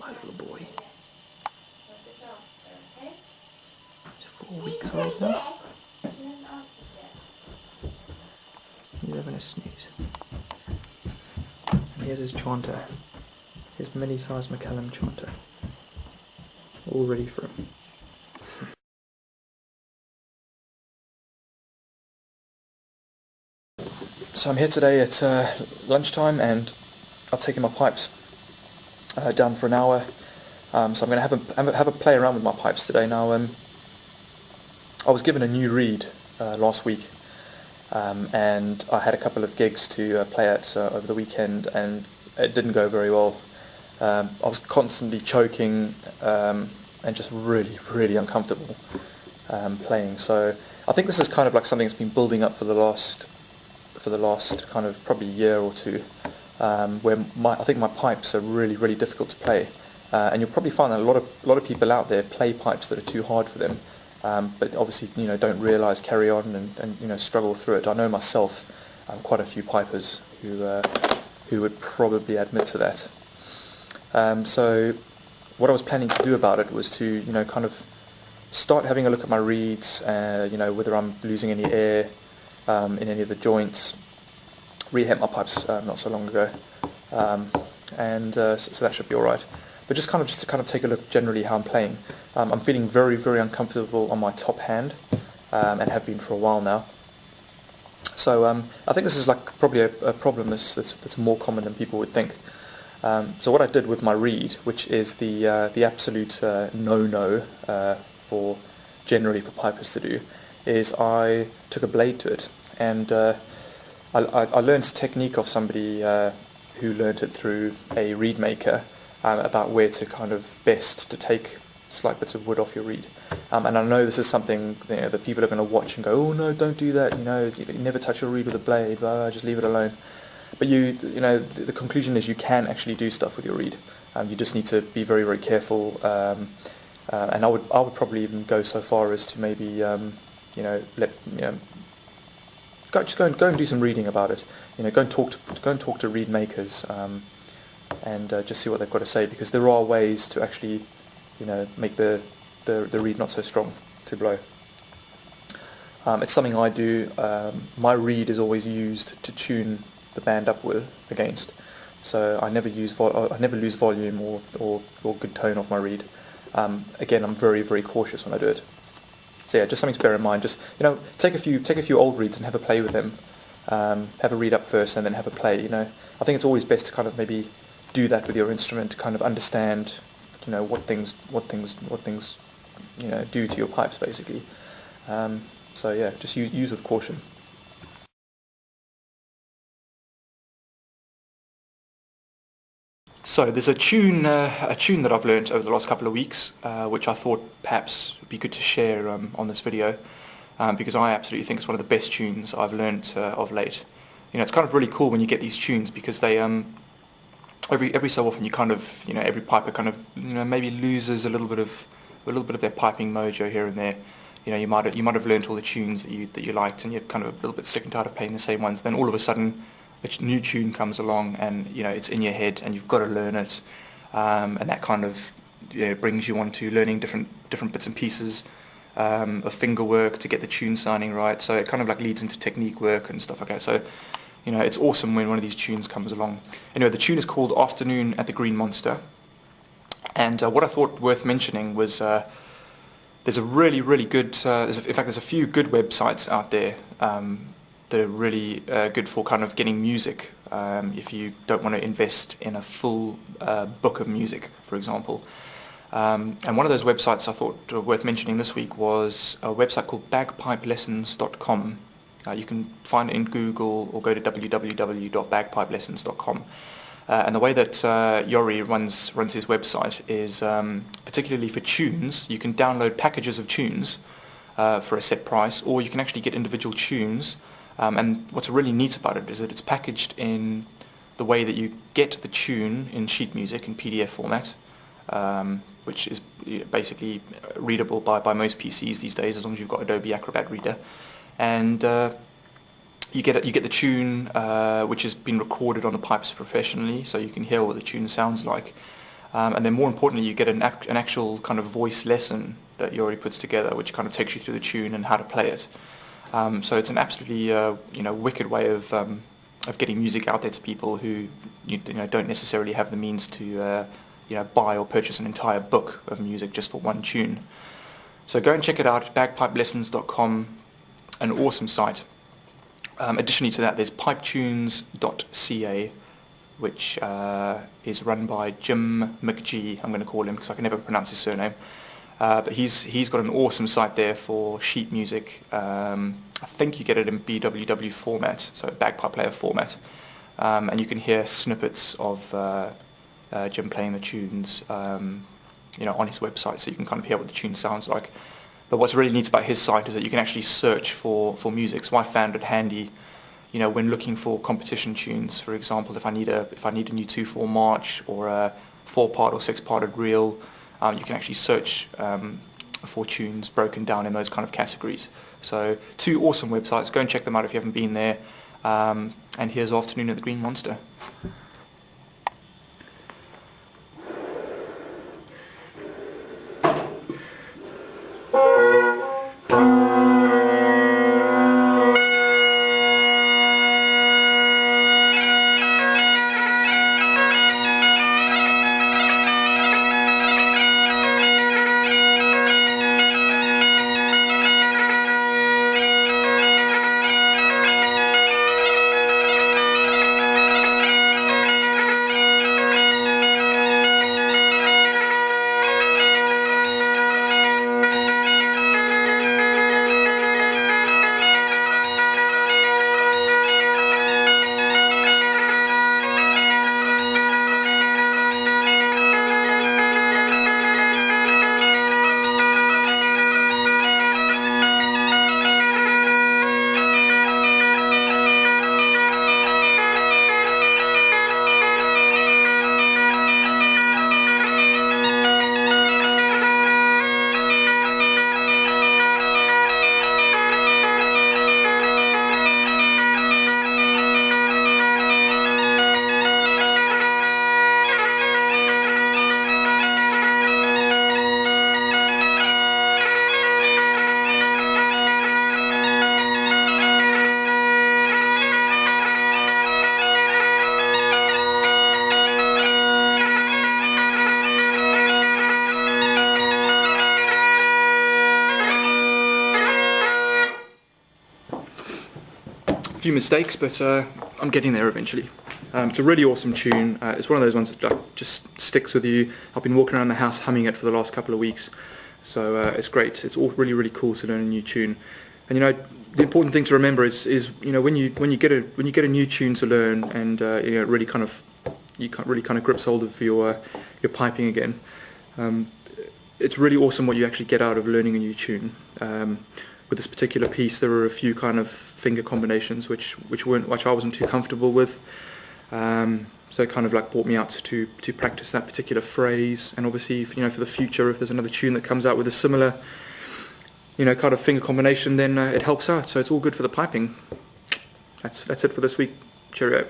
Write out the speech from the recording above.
my little boy. He's 4 weeks old now. He's having a snooze. And here's his chanter. His mini-sized McCallum chanter. All ready for him. So I'm here today at lunchtime, and I've taken my pipes down for an hour. So I'm going to have a play around with my pipes today. Now, I was given a new reed last week, and I had a couple of gigs to play at over the weekend, and it didn't go very well. I was constantly choking and just really uncomfortable playing. So I think this is kind of like something that's been building up for the last kind of probably year or two, where I think my pipes are really difficult to play, and you'll probably find that a lot of people out there play pipes that are too hard for them, but obviously don't realise, carry on and struggle through it. I know myself, quite a few pipers who would probably admit to that. So what I was planning to do about it was to kind of start having a look at my reeds, whether I'm losing any air in any of the joints. Rehabbed my pipes not so long ago, and so that should be all right. But just to take a look generally how I'm playing. I'm feeling very uncomfortable on my top hand, and have been for a while now. So I think this is like probably a problem that's more common than people would think. So what I did with my reed, which is the absolute no-no for pipers to do, is I took a blade to it, and I learned a technique of somebody who learned it through a reed maker, about where to kind of best to take slight bits of wood off your reed. And I know this is something that people are going to watch and go, oh no, don't do that, you never touch your reed with a blade, just leave it alone. But the conclusion is you can actually do stuff with your reed. You just need to be very careful, and I would probably even go so far as to maybe go and do some reading about it. Go and talk to reed makers, and just see what they've got to say, because there are ways to actually make the reed not so strong to blow. It's something I do. My reed is always used to tune the band up against, so I never lose volume or good tone off my reed. Again, I'm very cautious when I do it. So yeah, just something to bear in mind. Just take a few old reeds and have a play with them. Have a reed up first and then have a play. I think it's always best to kind of maybe do that with your instrument to kind of understand what things do to your pipes basically. So yeah, just use with caution. So there's a tune that I've learnt over the last couple of weeks, which I thought perhaps would be good to share on this video, because I absolutely think it's one of the best tunes I've learnt of late. It's kind of really cool when you get these tunes, because they every so often you kind of every piper kind of maybe loses a little bit of their piping mojo here and there. You might have learnt all the tunes that you liked, and you're kind of a little bit sick and tired of playing the same ones. Then all of a sudden a new tune comes along, and it's in your head, and you've got to learn it, and that kind of brings you on to learning different bits and pieces of finger work to get the tune sounding right. So it kind of like leads into technique work and stuff like that. So it's awesome when one of these tunes comes along. Anyway, the tune is called Afternoon at the Green Monster, and what I thought worth mentioning was there's a really good there's a few good websites out there that are really good for kind of getting music, if you don't want to invest in a full book of music, for example. And one of those websites I thought worth mentioning this week was a website called bagpipelessons.com. You can find it in Google or go to www.bagpipelessons.com. And the way that Yori runs his website is, particularly for tunes, you can download packages of tunes for a set price, or you can actually get individual tunes. And what's really neat about it is that it's packaged in the way that you get the tune in sheet music in PDF format, which is basically readable by most PCs these days, as long as you've got Adobe Acrobat Reader. And you get the tune which has been recorded on the pipes professionally, so you can hear what the tune sounds like. and then more importantly, you get an actual kind of voice lesson that he already puts together, which kind of takes you through the tune and how to play it. So it's an absolutely wicked way of getting music out there to people who don't necessarily have the means to buy or purchase an entire book of music just for one tune. So go and check it out, bagpipelessons.com, an awesome site. Additionally to that, there's pipetunes.ca, which is run by Jim McGee, I'm going to call him because I can never pronounce his surname. But he's got an awesome site there for sheet music. I think you get it in BWW format, so bagpipe player format. And you can hear snippets of Jim playing the tunes on his website, so you can kind of hear what the tune sounds like. But what's really neat about his site is that you can actually search for music. So I found it handy, when looking for competition tunes. For example, if I need a new 2/4 march or a 4-part or 6-parted reel, you can actually search for tunes broken down in those kind of categories. So 2 awesome websites. Go and check them out if you haven't been there. And here's Afternoon at the Green Monster. A few mistakes, but I'm getting there eventually. It's a really awesome tune. It's one of those ones that just sticks with you. I've been walking around the house humming it for the last couple of weeks, so it's great. It's all really cool to learn a new tune. And the important thing to remember is when you get a new tune to learn, and it really kind of grips hold of your piping again. It's really awesome what you actually get out of learning a new tune. With this particular piece, there were a few kind of finger combinations which I wasn't too comfortable with. So it kind of like brought me out to practice that particular phrase. And obviously, for the future, if there's another tune that comes out with a similar, kind of finger combination, then it helps out. So it's all good for the piping. That's it for this week. Cheerio.